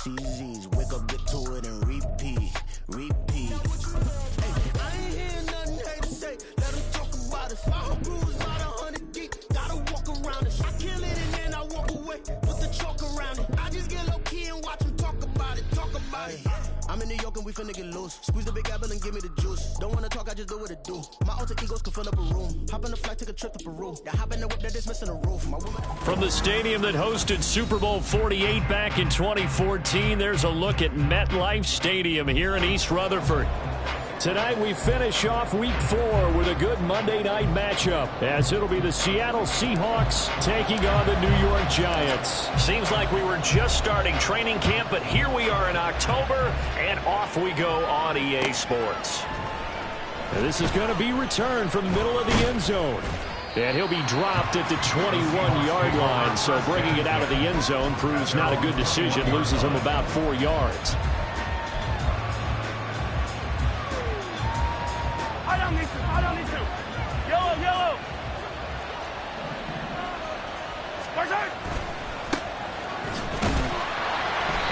CZs, wake up, get to it, and repeat. Hey, I ain't hearing nothing hate to say. Let them talk about us. My whole crew is about 100 deep. Gotta walk around it. I kill it and then I walk away. Put the chalk around it. I just get low key and watch them talk about it. I'm in New York and we finna get loose. Squeeze the big apple and give me the juice. Don't wanna talk, I just do what it do. My alter egos can fill up a room. Hop in the flight, take a trip to Peru. Yeah, hop in the whip that is missing a roof. My woman. From the stadium that hosted Super Bowl 48 back in 2014, there's a look at MetLife Stadium here in East Rutherford. Tonight we finish off Week 4 with a good Monday night matchup, as it'll be the Seattle Seahawks taking on the New York Giants. Seems like we were just starting training camp, but here we are in October, and off we go on EA Sports. Now this is going to be returned from the middle of the end zone. And he'll be dropped at the 21-yard line, so bringing it out of the end zone proves not a good decision, loses him about 4 yards. Yellow.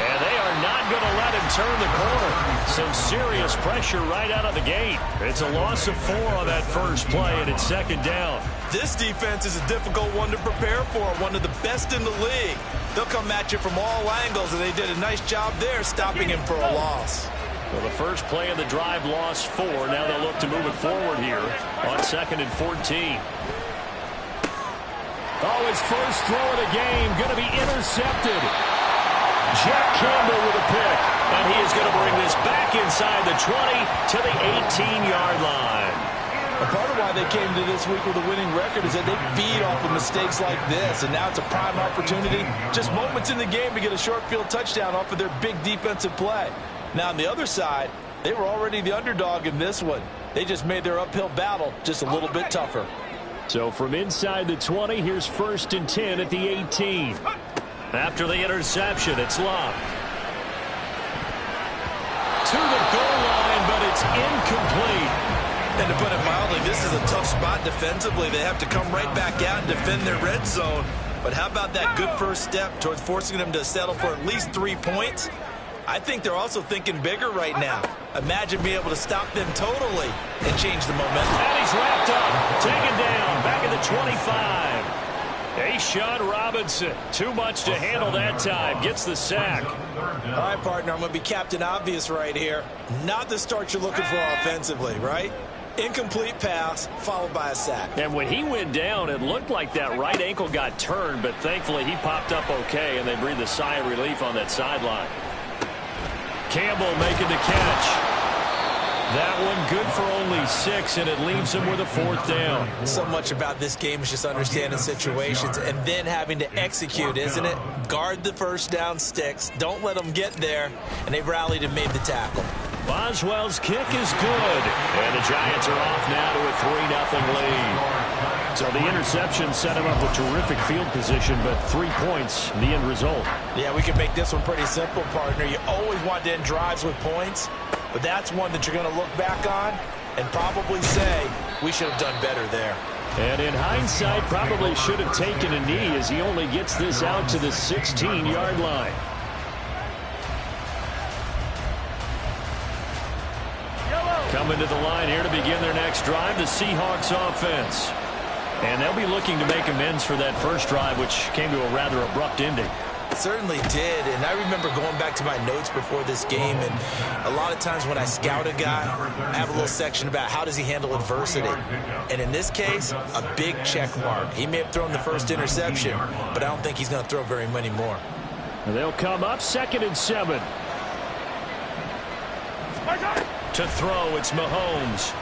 And they are not going to let him turn the corner. Some serious pressure right out of the gate. It's a loss of 4 on that first play, and it's second down. This defense is a difficult one to prepare for, one of the best in the league. They'll come at you from all angles, and they did a nice job there stopping him for a loss. Well, the first play of the drive lost 4. Now they'll look to move it forward here on 2nd and 14. Oh, his first throw of the game going to be intercepted. Jack Campbell with a pick. And he is going to bring this back inside the 20 to the 18-yard line. A part of why they came to this week with a winning record is that they feed off of mistakes like this, and now it's a prime opportunity, just moments in the game, to get a short field touchdown off of their big defensive play. Now, on the other side, they were already the underdog in this one. They just made their uphill battle just a little bit tougher. So from inside the 20, here's 1st and 10 at the 18. After the interception, it's Love. To the goal line, but it's incomplete. And to put it mildly, this is a tough spot defensively. They have to come right back out and defend their red zone. But how about that good first step towards forcing them to settle for at least 3 points? I think they're also thinking bigger right now. Imagine being able to stop them totally and change the momentum. And he's wrapped up, taken down, back at the 25. A'Shawn Robinson, too much to handle that time, gets the sack. All right, partner, I'm going to be Captain Obvious right here. Not the start you're looking for offensively, right? Incomplete pass, followed by a sack. And when he went down, it looked like that right ankle got turned, but thankfully he popped up okay, and they breathed a sigh of relief on that sideline. Campbell making the catch. That one good for only 6, and it leaves him with a 4th down. So much about this game is just understanding situations and then having to execute, isn't it? Guard the first down sticks. Don't let them get there. And they've rallied and made the tackle. Boswell's kick is good. And the Giants are off now to a 3-0 lead. So the interception set him up with terrific field position, but 3 points, the end result. Yeah, we can make this one pretty simple, partner. You always want to end drives with points, but that's one that you're going to look back on and probably say, we should have done better there. And in hindsight, probably should have taken a knee as he only gets this out to the 16-yard line. Coming to the line here to begin their next drive, the Seahawks offense. And they'll be looking to make amends for that first drive, which came to a rather abrupt ending. It certainly did, and I remember going back to my notes before this game, and a lot of times when I scout a guy, I have a little section about how does he handle adversity. And in this case, a big check mark. He may have thrown the first interception, but I don't think he's going to throw very many more. And they'll come up 2nd and 7. To throw, it's Mahomes.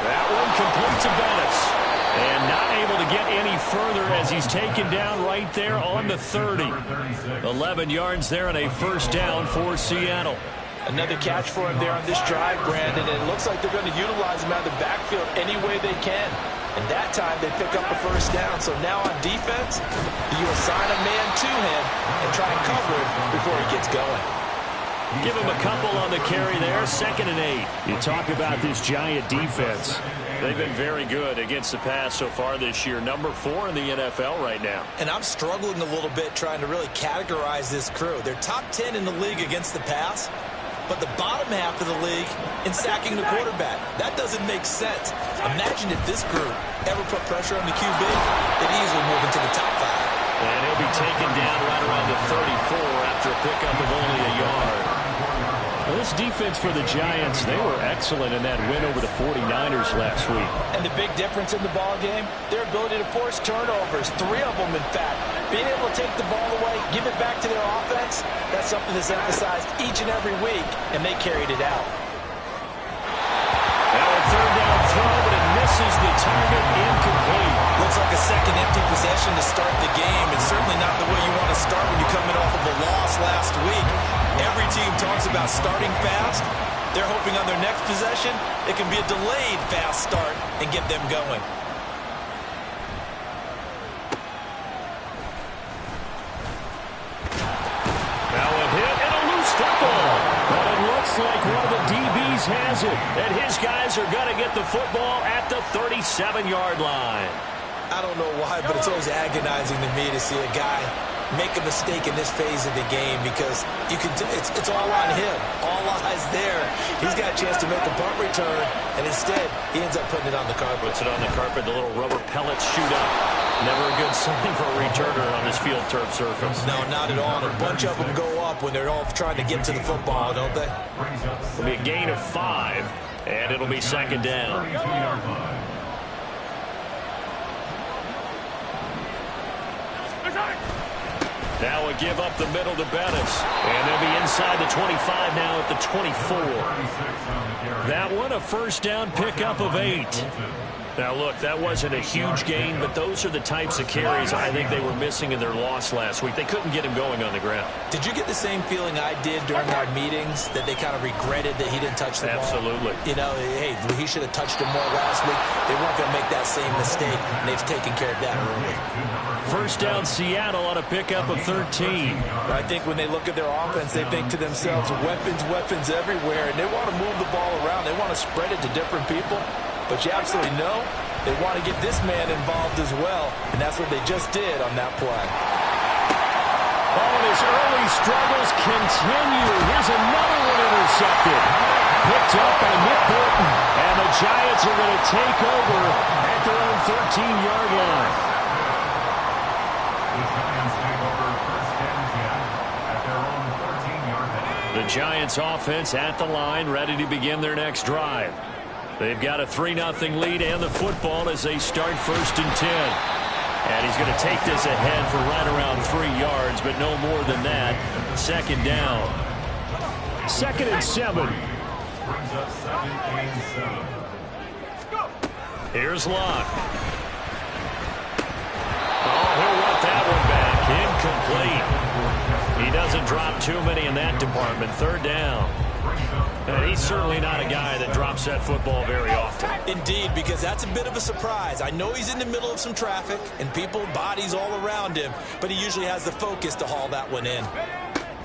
That one completes a Bennett. And not able to get any further as he's taken down right there on the 30. 11 yards there and a 1st down for Seattle. Another catch for him there on this drive, Brandon, and it looks like they're going to utilize him out of the backfield any way they can. And that time they pick up a 1st down. So now on defense, you assign a man to him and try and cover him before he gets going. Give him a couple on the carry there. 2nd and 8. You talk about this Giant defense. They've been very good against the pass so far this year. Number 4 in the NFL right now. And I'm struggling a little bit trying to really categorize this crew. They're top 10 in the league against the pass, but the bottom half of the league in sacking the quarterback. That doesn't make sense. Imagine if this group ever put pressure on the QB, they'd easily move into the top 5. And he'll be taken down right around the 34 after a pickup of only a yard. Well, this defense for the Giants, they were excellent in that win over the 49ers last week. And the big difference in the ball game, their ability to force turnovers, 3 of them in fact. Being able to take the ball away, give it back to their offense, that's something that's emphasized each and every week, and they carried it out. Now a 3rd down throw, but it misses the target, incomplete. Looks like a second empty possession to start the game. It's certainly not the way you want to start when you're coming off of a loss last week. Every team talks about starting fast. They're hoping on their next possession, it can be a delayed fast start and get them going. Now a hit and a loose football. But it looks like one of the DBs has it. And his guys are going to get the football at the 37-yard line. I don't know why, but it's always agonizing to me to see a guy make a mistake in this phase of the game because you can. It's all on him. All eyes there. He's got a chance to make a punt return, and instead he ends up putting it on the carpet. Puts it on the carpet. The little rubber pellets shoot up. Never a good sign for a returner on this field turf surface. No, not at all. And a bunch of them go up when they're all trying to get to the football, don't they? It'll be a gain of 5, and it'll be 2nd down. Now a give up the middle to Bettis. And they'll be inside the 25 now at the 24. That one a 1st down pickup of 8. Now, look, that wasn't a huge gain, but those are the types of carries I think they were missing in their loss last week. They couldn't get him going on the ground. Did you get the same feeling I did during our meetings, that they kind of regretted that he didn't touch the ball? Absolutely. You know, hey, he should have touched him more last week. They weren't going to make that same mistake, and they've taken care of that early. 1st down Seattle on a pickup of 13. I think when they look at their offense, they think to themselves, weapons everywhere, and they want to move the ball around. They want to spread it to different people. But you absolutely know they want to get this man involved as well, and that's what they just did on that play. Oh, and his early struggles continue. Here's another one intercepted. Picked up by Nick Bolton, and the Giants are going to take over at their own 13-yard line. The Giants offense at the line, ready to begin their next drive. They've got a 3-0 lead and the football as they start 1st and 10. And he's going to take this ahead for right around 3 yards, but no more than that. 2nd down. 2nd and 7. Here's Locke. Oh, he'll want that one back. Incomplete. He doesn't drop too many in that department. 3rd down. And he's certainly not a guy that drops that football very often. Indeed, because that's a bit of a surprise. I know he's in the middle of some traffic and people, bodies all around him, but he usually has the focus to haul that one in.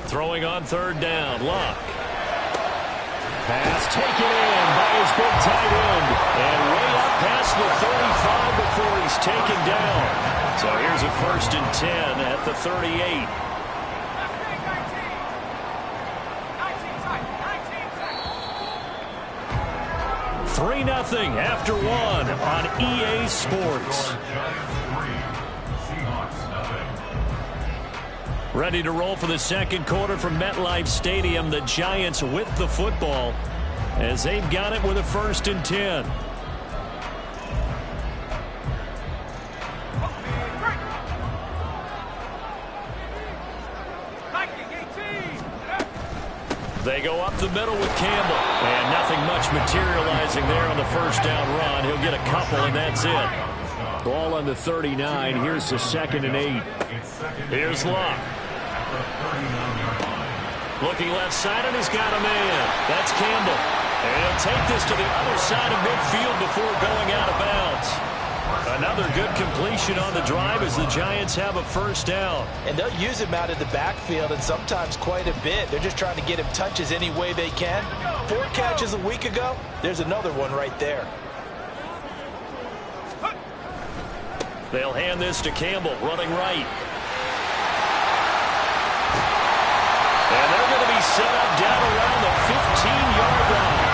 Throwing on 3rd down, Luck. Pass taken in by his big tight end. And way up past the 35 before he's taken down. So here's a 1st and 10 at the 38. 3-0 after 1 on EA Sports. Ready to roll for the 2nd quarter from MetLife Stadium. The Giants with the football as they've got it with a 1st and 10. They go up the middle with Campbell. And nothing much materializing there on the 1st down run. He'll get a couple, and that's it. Ball on the 39. Here's the 2nd and 8. Here's Luck. Looking left side, and he's got a man. That's Campbell. And he'll take this to the other side of midfield before going out of bounds. Another good completion on the drive as the Giants have a first down. And they'll use him out of the backfield, and sometimes quite a bit. They're just trying to get him touches any way they can. 4 catches a week ago. There's another one right there. They'll hand this to Campbell, running right. And they're going to be set up down around the 15-yard line.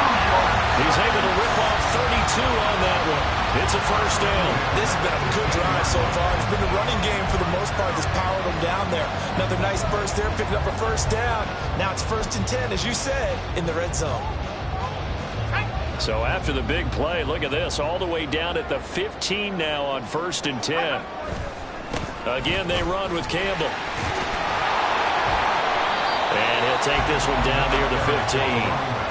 He's able to rip off 32 on that one. It's a first down. This has been a good drive so far. It's been the running game for the most part that's powered them down there. Another nice burst there, picking up a first down. Now it's 1st and 10, as you said, in the red zone. So after the big play, look at this, all the way down at the 15 now on 1st and 10. Again, they run with Campbell. And he'll take this one down near the 15.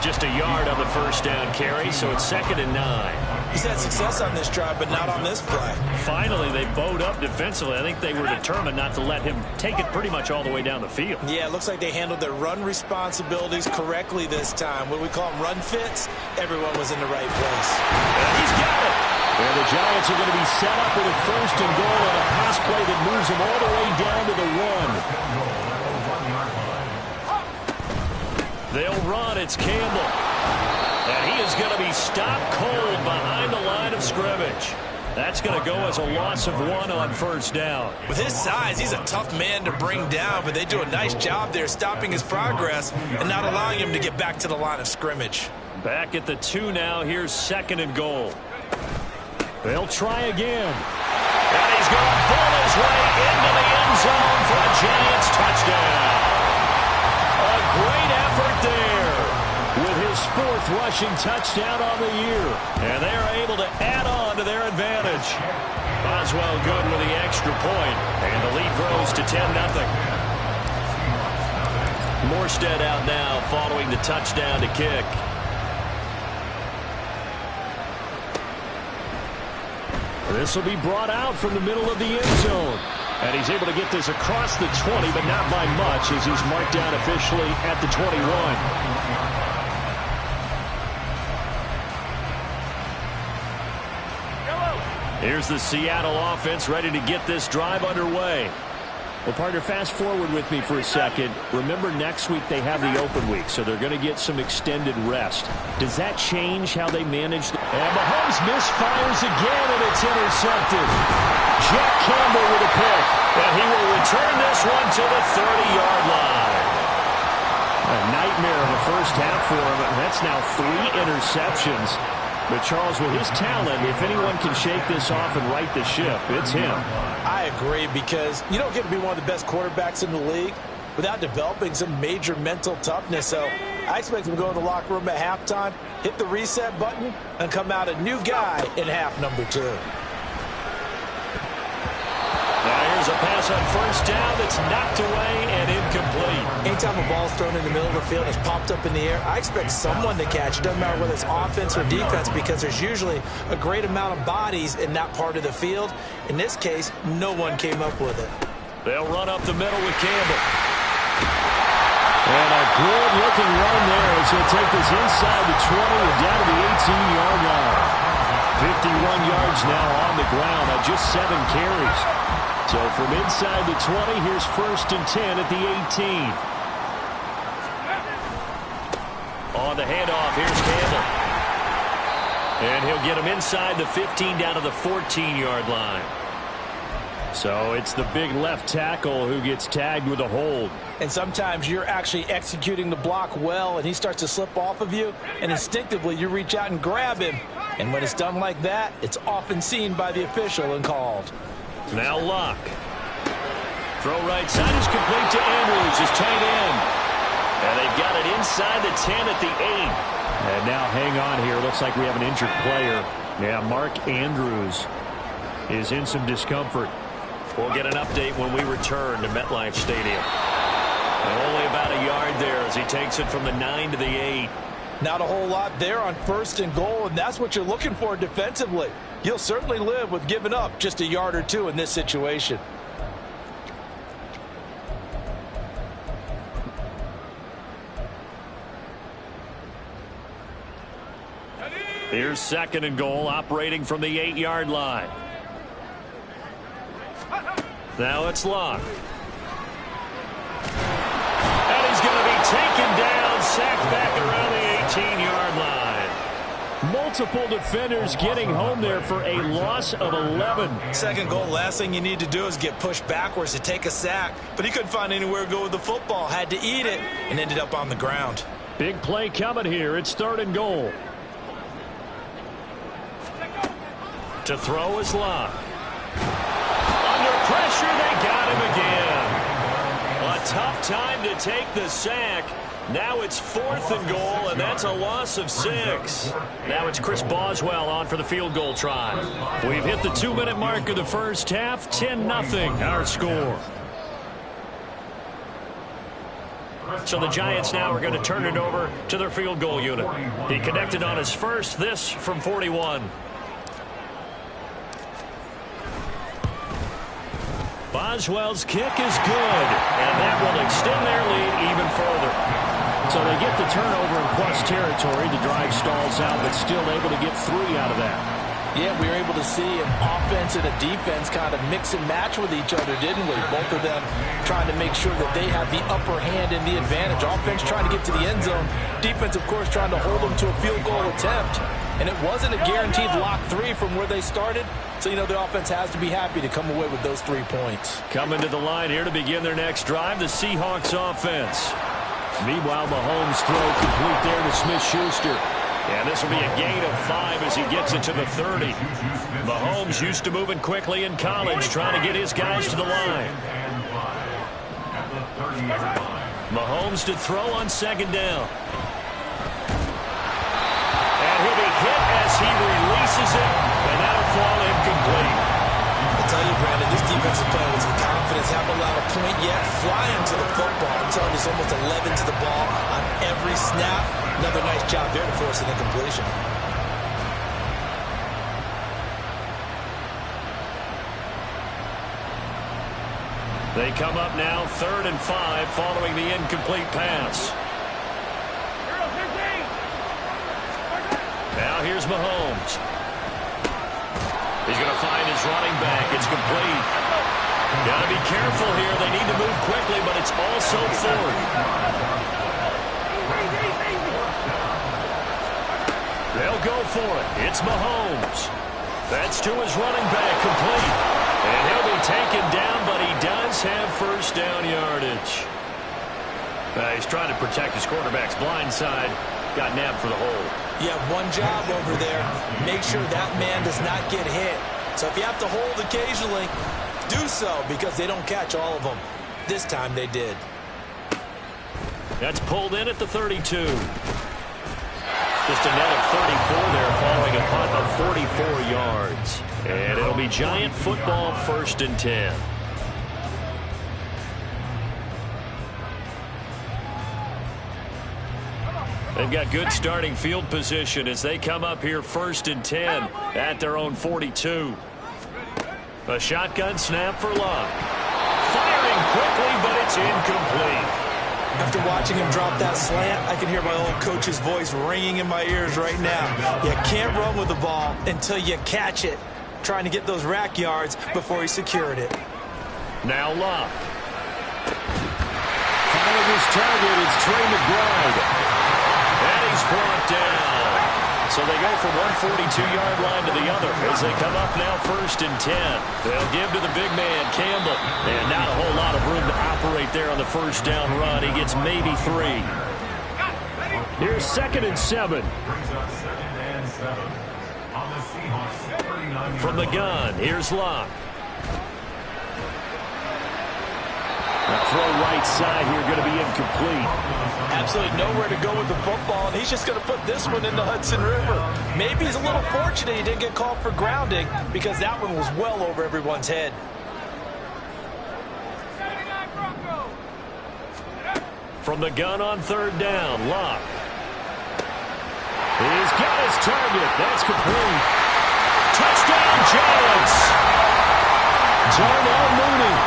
Just a yard on the first down carry, so it's 2nd and 9. He's had success on this drive, but not on this play. Finally, they bowed up defensively. I think they were determined not to let him take it pretty much all the way down the field. Yeah, it looks like they handled their run responsibilities correctly this time. What we call them run fits, everyone was in the right place. And he's got it. And the Giants are going to be set up with a 1st and goal on a pass play that moves them all the way down to the 1. They'll run. It's Campbell. And he is going to be stopped cold behind the line of scrimmage. That's going to go as a loss of 1 on 1st down. With his size, he's a tough man to bring down, but they do a nice job there stopping his progress and not allowing him to get back to the line of scrimmage. Back at the 2 now. Here's 2nd and goal. They'll try again. And he's going to pull his way into the end zone for a Giants touchdown. A great effort there with his 4th rushing touchdown on the year. And they are able to add on to their advantage. Boswell good with the extra point. And the lead grows to 10-0. Morstead out now following the touchdown to kick. This will be brought out from the middle of the end zone. And he's able to get this across the 20, but not by much as he's marked down officially at the 21. Here's the Seattle offense ready to get this drive underway. Well, partner, fast forward with me for a second. Remember, next week they have the open week, so they're going to get some extended rest. Does that change how they manage? And Mahomes misfires again, and it's intercepted. Jack Campbell with a pick, and he will return this one to the 30-yard line. A nightmare of a first half for him, and that's now 3 interceptions. But, Charles, with his talent, if anyone can shake this off and right the ship, it's him. I agree, because you don't get to be one of the best quarterbacks in the league without developing some major mental toughness. So I expect him to go in the locker room at halftime, hit the reset button, and come out a new guy in half number 2. Now here's a pass on first down that's knocked away and incomplete. Anytime a ball's thrown in the middle of the field and it's popped up in the air, I expect someone to catch it. Doesn't matter whether it's offense or defense, because there's usually a great amount of bodies in that part of the field. In this case, no one came up with it. They'll run up the middle with Campbell. And a good-looking run there as he'll take this inside the 20 and down to the 18-yard line. 51 yards now on the ground on just 7 carries. So from inside the 20, here's 1st and 10 at the 18. On the handoff, here's Campbell. And he'll get him inside the 15 down to the 14-yard line. So it's the big left tackle who gets tagged with a hold. And sometimes you're actually executing the block well, and he starts to slip off of you, and instinctively you reach out and grab him. And when it's done like that, it's often seen by the official and called. Now Luck. Throw right side is complete to Andrews, his tight end. And they've got it inside the 10 at the 8. And now hang on here. Looks like we have an injured player. Yeah, Mark Andrews is in some discomfort. We'll get an update when we return to MetLife Stadium. And only about a yard there as he takes it from the 9 to the 8. Not a whole lot there on 1st and goal, and that's what you're looking for defensively. You'll certainly live with giving up just a yard or 2 in this situation. Here's 2nd and goal, operating from the 8-yard line. Now it's Locke. And he's going to be taken down, sacked back around the 18-yard line. Multiple defenders getting home there for a loss of 11. 2nd goal, last thing you need to do is get pushed backwards to take a sack. But he couldn't find anywhere to go with the football, had to eat it, and ended up on the ground. Big play coming here. It's 3rd and goal. To throw is Locke. Under pressure, they got him again. A tough time to take the sack. Now it's 4th and goal, and that's a loss of 6. Now it's Chris Boswell on for the field goal try. We've hit the 2-minute mark of the first half. 10-0 our score. So the Giants now are going to turn it over to their field goal unit. He connected on his first, this from 41. Boswell's kick is good, and that will extend their lead even further. So they get the turnover in plus territory. The drive stalls out, but still able to get 3 out of that. Yeah, we were able to see an offense and a defense kind of mix and match with each other, didn't we? Both of them trying to make sure that they have the upper hand and the advantage. Offense trying to get to the end zone. Defense, of course, trying to hold them to a field goal attempt. And it wasn't a guaranteed lock 3 from where they started. So, you know, the offense has to be happy to come away with those 3 points. Coming to the line here to begin their next drive, the Seahawks offense. Meanwhile, Mahomes throw complete there to Smith-Schuster. And this will be a gain of 5 as he gets it to the 30. Mahomes used to moving quickly in college, trying to get his guys to the line. Mahomes to throw on 2nd down. And he'll be hit as he releases it, and that'll fall incomplete. I'll tell you, Brandon, this defense is playing with some confidence. Haven't allowed a point yet. Flying to the football. I'm telling you, it's almost 11 to the ball on every snap. Another nice job there to force an incompletion. They come up now 3rd and 5 following the incomplete pass. Now here's Mahomes. He's going to find his running back. It's complete. Got to be careful here. They need to move quickly, but it's also 4th. They'll go for it. It's Mahomes. That's to his running back, complete. And he'll be taken down, but he does have first down yardage. He's trying to protect his quarterback's blind side. Got nabbed for the hole. You have one job over there. Make sure that man does not get hit. So if you have to hold occasionally, do so, because they don't catch all of them. This time they did. That's pulled in at the 32. Just a net of 34 there following a punt of 44 yards. And it'll be Giant football, 1st and 10. They've got good starting field position as they come up here 1st and 10 at their own 42. A shotgun snap for Locke. Firing quickly, but it's incomplete. After watching him drop that slant, I can hear my old coach's voice ringing in my ears right now. You can't run with the ball until you catch it. Trying to get those rack yards before he secured it. Now Locke. Finding his target, it's Trey McBride. And he's brought down. So they go from one 42-yard line to the other as they come up now 1st and 10. They'll give to the big man, Campbell. And not a whole lot of room to operate there on the first down run. He gets maybe 3. Here's 2nd and 7. From the gun, here's Locke. The throw right side here going to be incomplete. Absolutely nowhere to go with the football, and he's just going to put this one in the Hudson River. Maybe he's a little fortunate he didn't get called for grounding, because that one was well over everyone's head. From the gun on 3rd down, Locke. He's got his target. That's complete. Touchdown, Giants! Darnell Mooney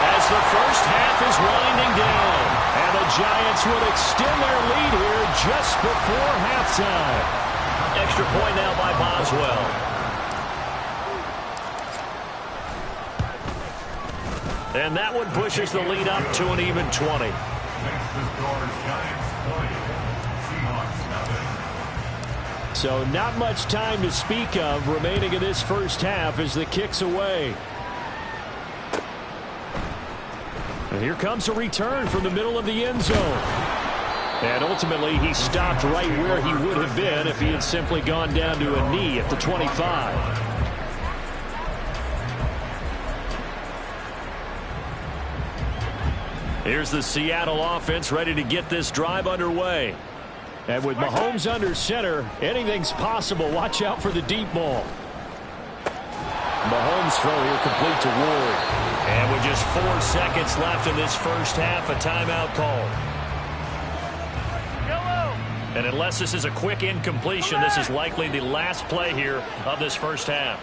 as the first half is winding down. And the Giants will extend their lead here just before halftime. Extra point now by Boswell. And that one pushes the lead up to an even 20. So not much time to speak of remaining in this first half as the kick's away. And here comes a return from the middle of the end zone. And ultimately, he stopped right where he would have been if he had simply gone down to a knee at the 25. Here's the Seattle offense ready to get this drive underway. And with Mahomes under center, anything's possible. Watch out for the deep ball. Mahomes throw here complete to Ward. And with just 4 seconds left in this first half, a timeout call. And unless this is a quick incompletion, this is likely the last play here of this first half.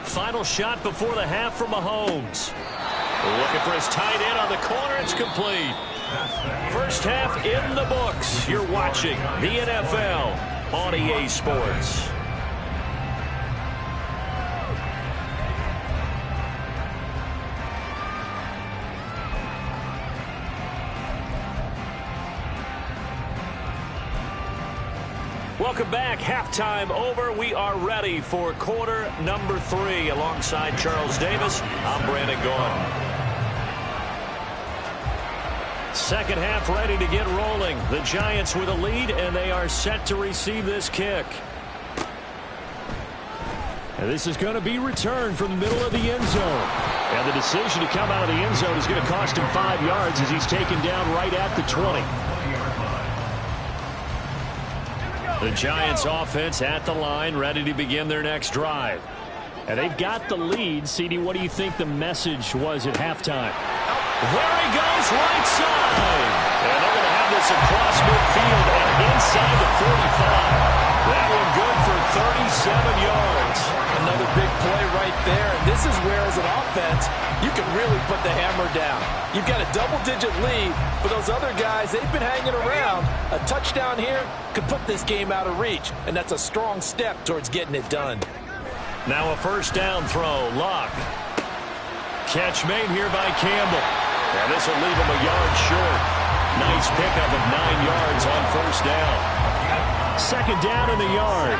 Final shot before the half for Mahomes. Looking for his tight end on the corner. It's complete. First half in the books. You're watching the NFL on EA Sports. Welcome back. Halftime over. We are ready for quarter number 3. Alongside Charles Davis, I'm Brandon Gaudin. Second half ready to get rolling. The Giants with a lead, and they are set to receive this kick. And this is going to be returned from the middle of the end zone. And the decision to come out of the end zone is going to cost him 5 yards as he's taken down right at the 20. The Giants offense at the line, ready to begin their next drive. And they've got the lead. CD, what do you think the message was at halftime? There he goes, right side. And they're going to have this across midfield and inside the 45. That one good for 37 yards. Another big play right there. And this is where, as an offense, you can really put the hammer down. You've got a double-digit lead, but those other guys, they've been hanging around. A touchdown here could put this game out of reach, and that's a strong step towards getting it done. Now a first down throw. Luck. Catch made here by Campbell. And this will leave him a yard short. Nice pickup of 9 yards on first down. Second down in the yard.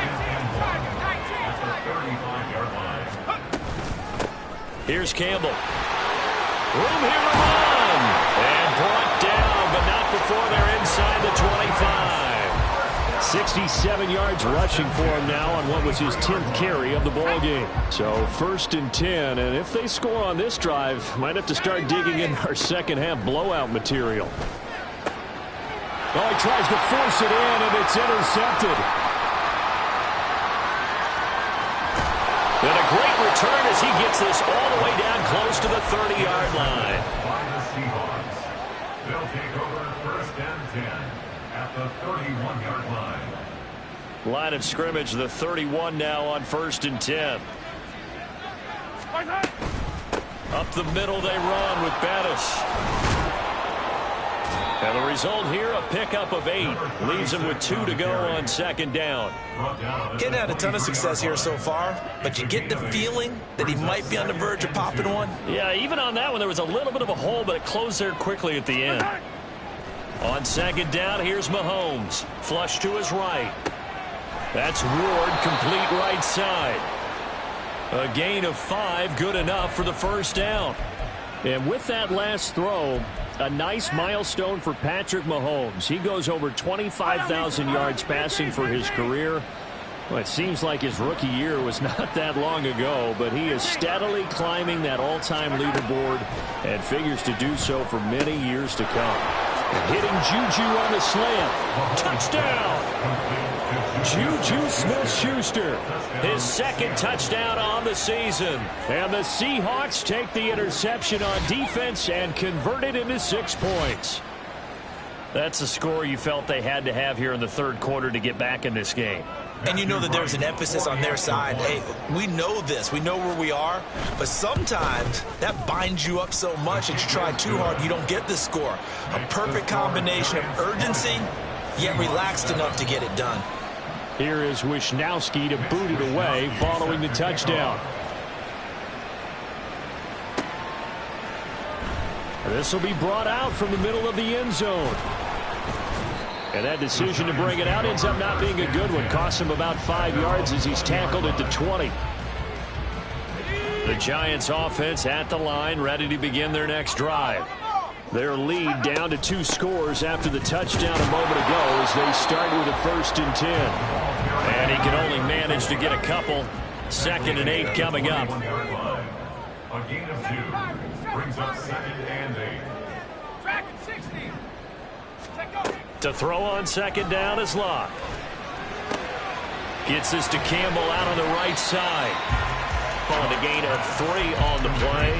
Here's Campbell. Room here to run. And brought down, but not before they're inside the 25. 67 yards rushing for him now on what was his 10th carry of the ball game. So first and 10, and if they score on this drive, might have to start digging in our second half blowout material. Oh, he tries to force it in, and it's intercepted. And a great return as he gets this all the way down close to the 30-yard line. By the Seahawks. They'll take over first and 10 at the 31-yard line. Line of scrimmage, the 31 now on first and 10. Up the middle they run with Bettis. And the result here, a pickup of 8. Leaves him with 2 to go on second down. Getting had a ton of success here so far, but you get the feeling that he might be on the verge of popping one. Yeah, even on that one, there was a little bit of a hole, but it closed there quickly at the end. On second down, here's Mahomes. Flush to his right. That's Ward, complete right side. A gain of 5, good enough for the first down. And with that last throw, a nice milestone for Patrick Mahomes. He goes over 25,000 yards passing for his career. Well, it seems like his rookie year was not that long ago, but he is steadily climbing that all-time leaderboard and figures to do so for many years to come. And hitting Juju on the slant. Touchdown! Juju Smith-Schuster, his second touchdown on the season. And the Seahawks take the interception on defense and convert it into 6 points. That's a score you felt they had to have here in the third quarter to get back in this game. And you know that there's an emphasis on their side. Hey, we know this. We know where we are. But sometimes that binds you up so much that you try too hard, you don't get the score. A perfect combination of urgency, yet relaxed enough to get it done. Here is Wisnowski to boot it away following the touchdown. This will be brought out from the middle of the end zone. And that decision to bring it out ends up not being a good one. Costs him about 5 yards as he's tackled at the 20. The Giants offense at the line, ready to begin their next drive. Their lead down to 2 scores after the touchdown a moment ago as they start with a 1st and 10. And he can only manage to get a couple. 2nd and 8 coming up. A gain of 2 brings up 2nd and 8. Track 60. To throw on 2nd down is Locke. Gets this to Campbell out on the right side. On the gain of 3 on the play.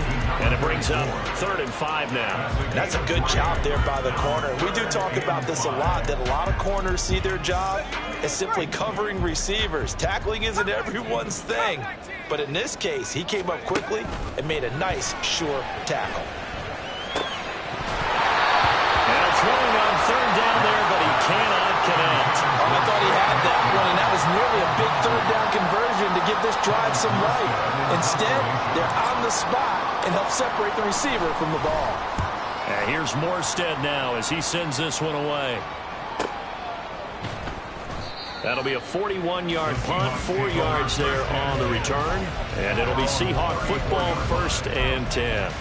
And it brings up 3rd and 5 now. That's a good job there by the corner. We do talk about this a lot, that a lot of corners see their job as simply covering receivers. Tackling isn't everyone's thing. But in this case, he came up quickly and made a nice, sure tackle. And throwing on 3rd down there, but he cannot connect. Oh, I thought he had that one, and that was nearly a big 3rd down conversion to give this drive some life. Instead, they're on the spot and help separate the receiver from the ball. And here's Morstead now as he sends this one away. That'll be a 41-yard punt, 4 yards there on the return. And it'll be Seahawk football, 1st and 10.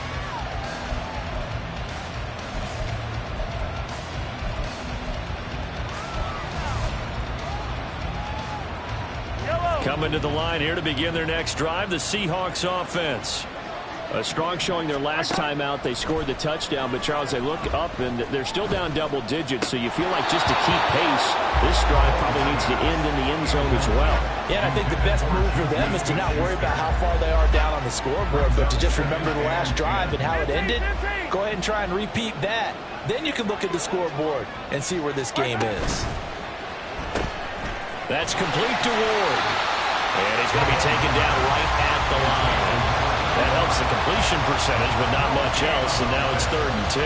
Coming to the line here to begin their next drive, the Seahawks offense. A strong showing their last time out. They scored the touchdown, but Charles, they look up and they're still down double digits, so you feel like just to keep pace, this drive probably needs to end in the end zone as well. Yeah, and I think the best move for them is to not worry about how far they are down on the scoreboard, but to just remember the last drive and how it ended. Go ahead and try and repeat that. Then you can look at the scoreboard and see where this game is. That's complete to Ward. And he's going to be taken down right at the line. That helps the completion percentage, but not much else, and now it's 3rd and 10.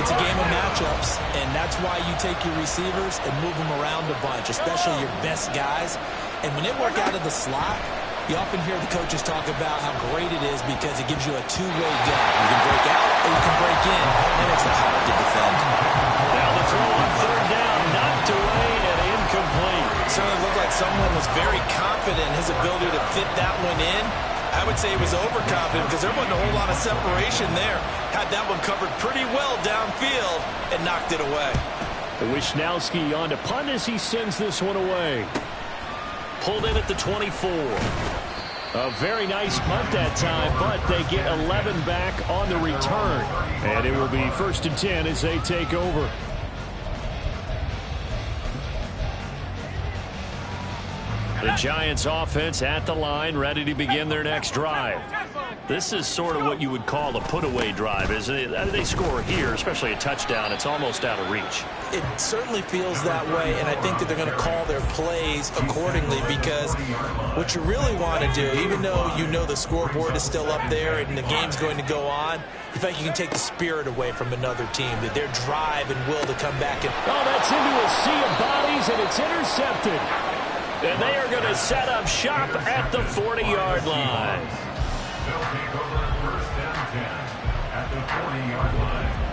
It's a game of matchups, and that's why you take your receivers and move them around a bunch, especially your best guys. And when they work out of the slot, you often hear the coaches talk about how great it is because it gives you a two-way gun. You can break out or you can break in. That makes it hard to defend. Now the throw on 3rd down, knocked away and incomplete. Certainly looked like someone was very confident in his ability to fit that one in. I would say he was overconfident because there wasn't a whole lot of separation there. Had that one covered pretty well downfield and knocked it away. Wisnowski on to punt as he sends this one away. Pulled in at the 24. A very nice punt that time, but they get 11 back on the return. And it will be 1st and 10 as they take over. The Giants offense at the line, ready to begin their next drive. This is sort of what you would call a put-away drive, isn't it? They score here, especially a touchdown. It's almost out of reach. It certainly feels that way, and I think that they're going to call their plays accordingly because what you really want to do, even though you know the scoreboard is still up there and the game's going to go on, you think you can take the spirit away from another team, that their drive and will to come back. And oh, that's into a sea of bodies, and it's intercepted. And they are going to set up shop at the 40-yard line. They'll take over 1st and 10 at the 40-yard line.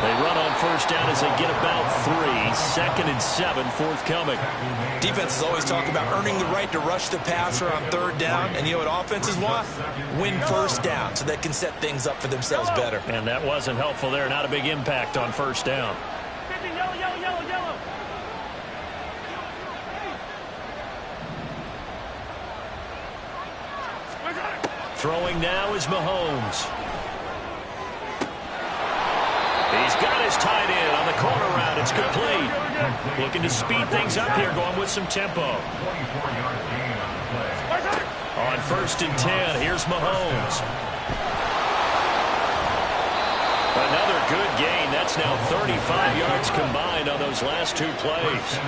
They run on 1st down as they get about 3. 2nd and 7 forthcoming. Defenses always talk about earning the right to rush the passer on 3rd down. And you know what offenses want? Win 1st down so they can set things up for themselves better. And that wasn't helpful there. Not a big impact on 1st down. Yellow. Throwing now is Mahomes. He's got his tight end on the corner route. It's complete. Looking to speed things up here, going with some tempo. 24-yard gain on the play. On 1st and 10. Here's Mahomes. Another good gain. That's now 35 yards combined on those last 2 plays.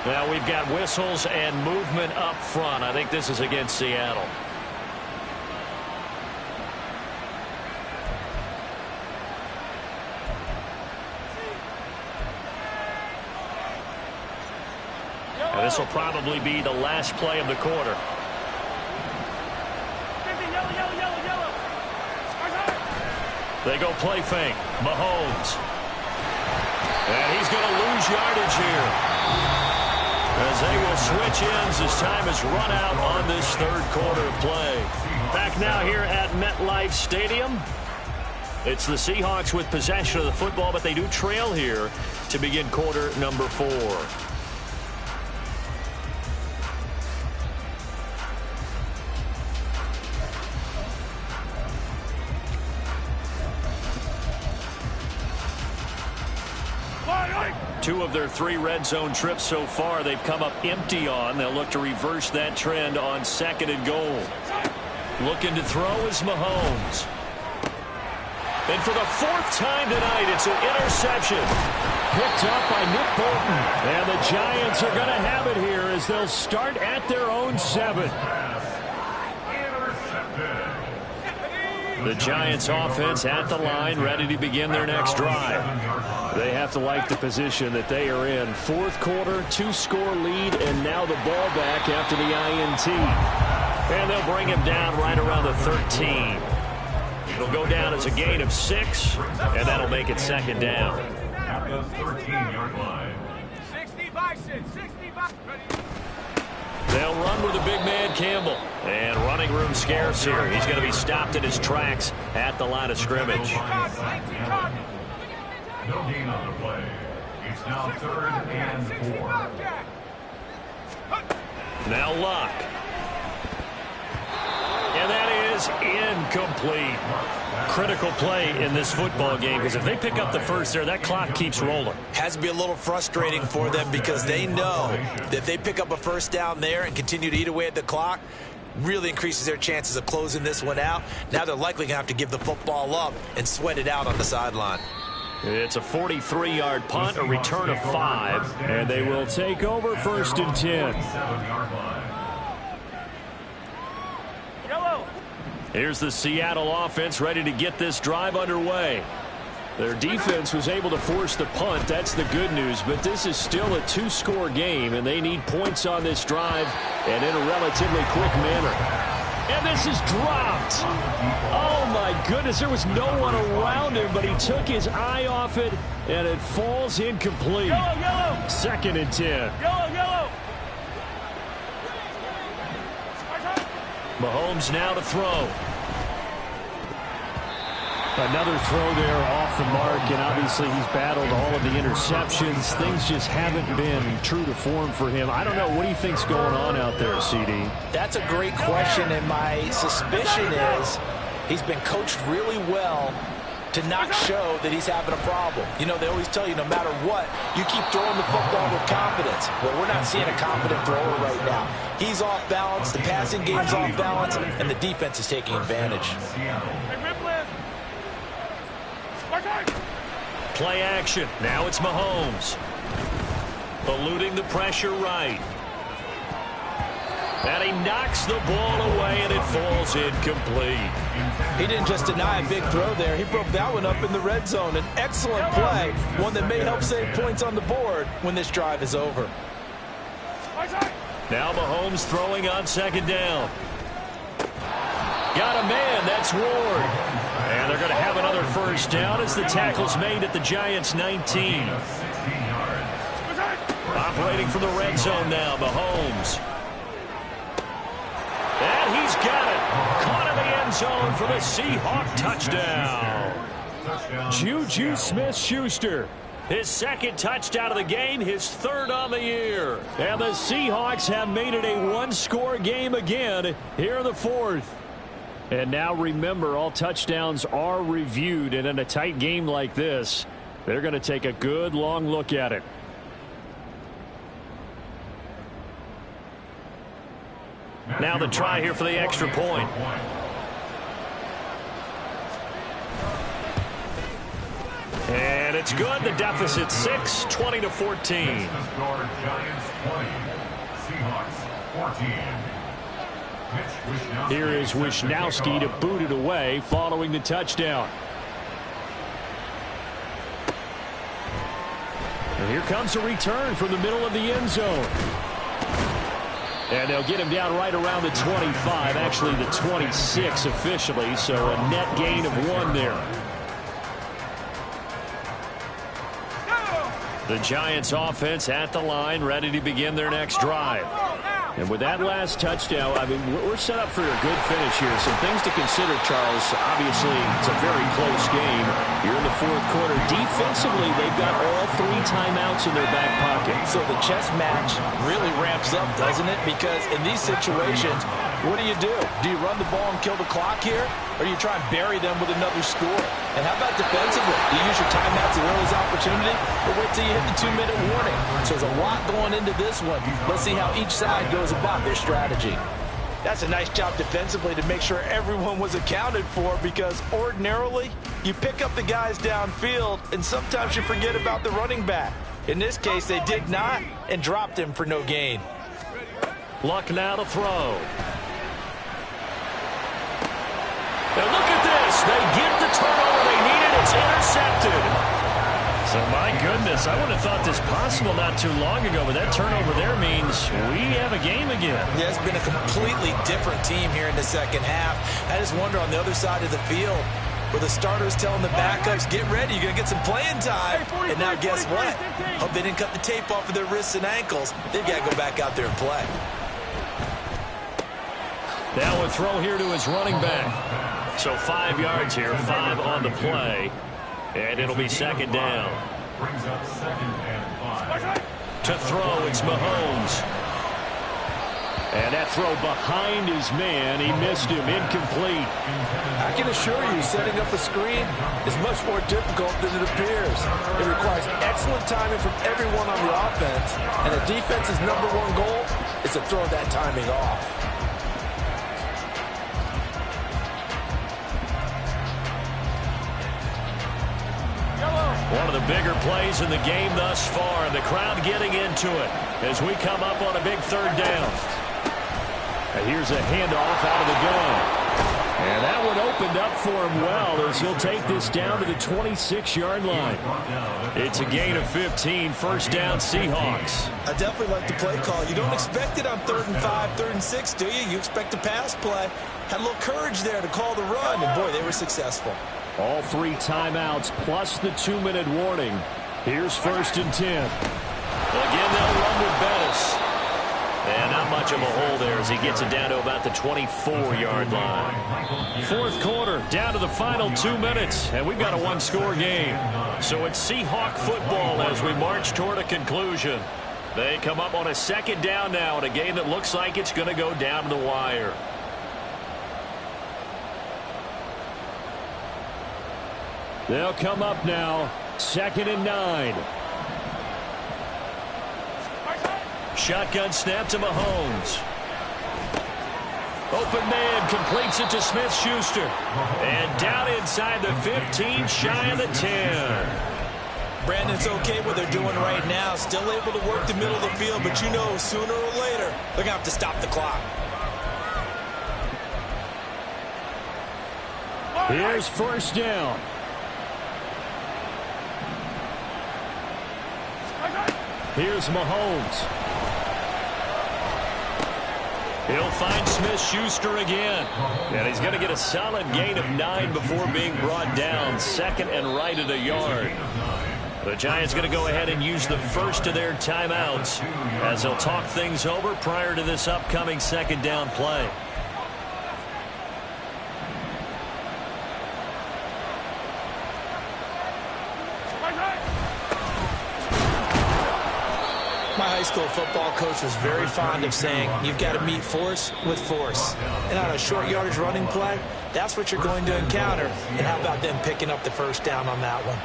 Now we've got whistles and movement up front. I think this is against Seattle. And this will probably be the last play of the quarter. They go play fake. Mahomes. And he's going to lose yardage here, as they will switch ends as time has run out on this 3rd quarter of play. Back now here at MetLife Stadium. It's the Seahawks with possession of the football, but they do trail here to begin quarter number 4. Two of their 3 red zone trips so far they've come up empty on. They'll look to reverse that trend on 2nd and goal. Looking to throw is Mahomes. And for the 4th time tonight, it's an interception. Picked up by Nick Bolton. And the Giants are going to have it here as they'll start at their own 7. The Giants offense at the line, ready to begin their next drive. They have to like the position that they are in. 4th quarter, 2-score lead, and now the ball back after the INT. And they'll bring him down right around the 13. It'll go down as a gain of 6, and that'll make it 2nd down. At the 13-yard line. 60 bison, 60 bison. They'll run with the big man Campbell. And running room scarce here. He's going to be stopped in his tracks at the line of scrimmage. No gain on the play. It's now 3rd and 4. Now Luck. And that is incomplete. Critical play in this football game, because if they pick up the first there, that clock keeps rolling. Has to be a little frustrating for them, because they know that if they pick up a 1st down there and continue to eat away at the clock, really increases their chances of closing this one out. Now they're likely going to have to give the football up and sweat it out on the sideline. It's a 43-yard punt, a return of 5, and they will take over 1st and 10. Here's the Seattle offense ready to get this drive underway. Their defense was able to force the punt. That's the good news, but this is still a 2-score game, and they need points on this drive and in a relatively quick manner. And this is dropped. Oh, my goodness. There was no one around him, but he took his eye off it, and it falls incomplete. 2nd and 10. Mahomes now to throw. Another throw there off the mark, and obviously he's battled all of the interceptions. Things just haven't been true to form for him. I don't know. What do you think's going on out there, CD? That's a great question, and my suspicion is he's been coached really well to not show that he's having a problem. You know, they always tell you no matter what, you keep throwing the football with confidence. Well, we're not seeing a confident thrower right now. He's off balance, the passing game's off balance, and the defense is taking advantage. Play action. Now it's Mahomes. Eluding the pressure right. And he knocks the ball away, and it falls incomplete. He didn't just deny a big throw there. He broke that one up in the red zone. An excellent play, one that may help save points on the board when this drive is over. Now Mahomes throwing on 2nd down. Got a man. That's Ward. And they're going to have another 1st down as the tackle's made at the Giants' 19. Operating from the red zone now, Mahomes. And he's got it. Caught in the end zone for the Seahawk touchdown. Juju Smith-Schuster. His 2nd touchdown of the game, his 3rd on the year. And the Seahawks have made it a 1-score game again here in the 4th. And now remember, all touchdowns are reviewed, and in a tight game like this, they're going to take a good long look at it. Now the try here for the extra point. And it's good. The deficit 6, 20-14. Giants 20, Seahawks 14. Here is Wisnowski to boot it away following the touchdown. And here comes a return from the middle of the end zone. And they'll get him down right around the 25, actually the 26 officially, so a net gain of 1 there. The Giants offense at the line, ready to begin their next drive. And with that last touchdown, I mean, we're set up for a good finish here. Some things to consider, Charles. Obviously, it's a very close game. You're in the fourth quarter. Defensively, they've got all 3 timeouts in their back pocket. So the chess match really ramps up, doesn't it? Because in these situations, what do? Do you run the ball and kill the clock here? Or do you try and bury them with another score? And how about defensively? Do you use your timeouts at earliest opportunity? Or wait till you hit the 2-minute warning? So there's a lot going into this one. Let's see how each side goes about their strategy. That's a nice job defensively to make sure everyone was accounted for, because ordinarily you pick up the guys downfield and sometimes you forget about the running back. In this case, they did not and dropped him for no gain. Luck now to throw. And look at this. They get the turnover they needed. It's intercepted. So, my goodness, I wouldn't have thought this possible not too long ago, but that turnover there means we have a game again. Yeah, it's been a completely different team here in the second half. I just wonder on the other side of the field, where the starters telling the backups, get ready, you're going to get some playing time. And now guess what? Hope they didn't cut the tape off of their wrists and ankles. They've got to go back out there and play. Now a throw here to his running back. So 5 yards here, 5 on the play. And it'll be second down. Brings up 2nd and 5. To throw, it's Mahomes. And that throw behind his man. He missed him. Incomplete. I can assure you, setting up a screen is much more difficult than it appears. It requires excellent timing from everyone on the offense. And the defense's #1 goal is to throw that timing off. One of the bigger plays in the game thus far. The crowd getting into it as we come up on a big 3rd down. And here's a handoff out of the gun. And that one opened up for him well as he'll take this down to the 26-yard line. It's a gain of 15, 1st down Seahawks. I definitely like the play call. You don't expect it on 3rd and 5, 3rd and 6, do you? You expect a pass play. Had a little courage there to call the run, and boy, they were successful. All 3 timeouts plus the 2-minute warning. Here's 1st and 10. Again, they'll run with Bettis. And not much of a hole there as he gets it down to about the 24-yard line. 4th quarter, down to the final 2 minutes, and we've got a 1-score game. So it's Seahawk football as we march toward a conclusion. They come up on a 2nd down now in a game that looks like it's going to go down to the wire. They'll come up now, 2nd and 9. Shotgun snap to Mahomes. Open man completes it to Smith-Schuster. And down inside the 15, shy of the 10. Brandon's okay what they're doing right now. Still able to work the middle of the field, but you know sooner or later they're going to have to stop the clock. Here's 1st down. Here's Mahomes. He'll find Smith-Schuster again. And he's going to get a solid gain of 9 before being brought down. 2nd and right at a yard. The Giants going to go ahead and use the first of their timeouts as they'll talk things over prior to this upcoming 2nd down play. My high school football coach was very fond of saying, you've got to meet force with force. And on a short yardage running play, that's what you're going to encounter. And how about them picking up the 1st down on that one?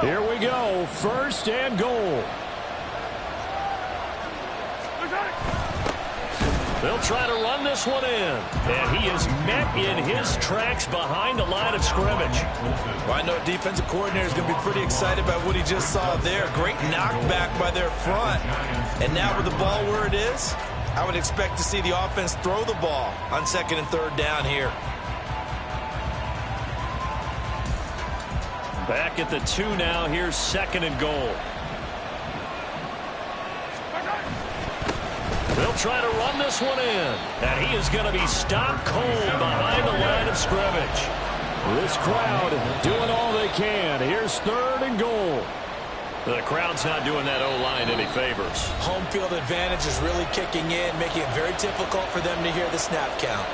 Here we go. First and goal. They'll try to run this one in. And he is met in his tracks behind the line of scrimmage. Well, I know a defensive coordinator is going to be pretty excited about what he just saw there. Great knockback by their front. And now with the ball where it is, I would expect to see the offense throw the ball on 2nd and 3rd down here. Back at the 2 now. Here's 2nd and goal. They'll try to run this one in. And he is going to be stopped cold behind the line of scrimmage. This crowd doing all they can. Here's 3rd and goal. The crowd's not doing that O-line any favors. Home field advantage is really kicking in, making it very difficult for them to hear the snap count.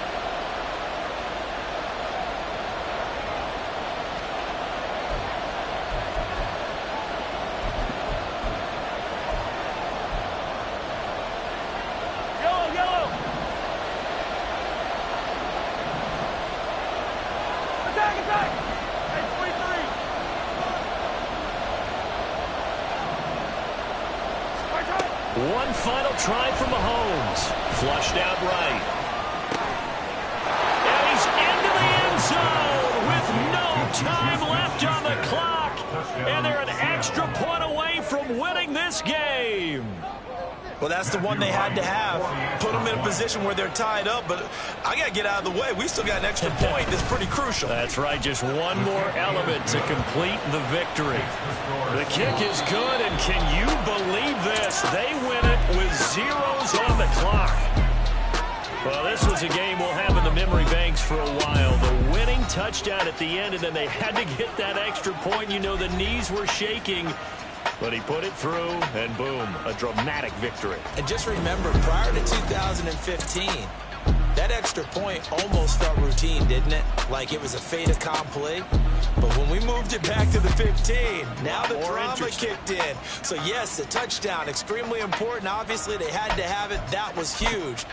One final try for Mahomes. Flushed out right. And he's into the end zone with no time left on the clock. And they're an extra point away from winning this game. Well, that's the one they had to have. Put them in a position where they're tied up, but I got to get out of the way. We still got an extra point that's pretty crucial. That's right. Just one more element to complete the victory. The kick is good, and can you believe this? They win it with zeros on the clock. Well, this was a game we'll have in the memory banks for a while. The winning touchdown at the end, and then they had to get that extra point. You know, the knees were shaking. But he put it through, and boom, a dramatic victory. And just remember, prior to 2015, that extra point almost felt routine, didn't it? Like it was a fait accompli. But when we moved it back to the 15, now the drama kicked in. So, yes, a touchdown, extremely important. Obviously, they had to have it. That was huge.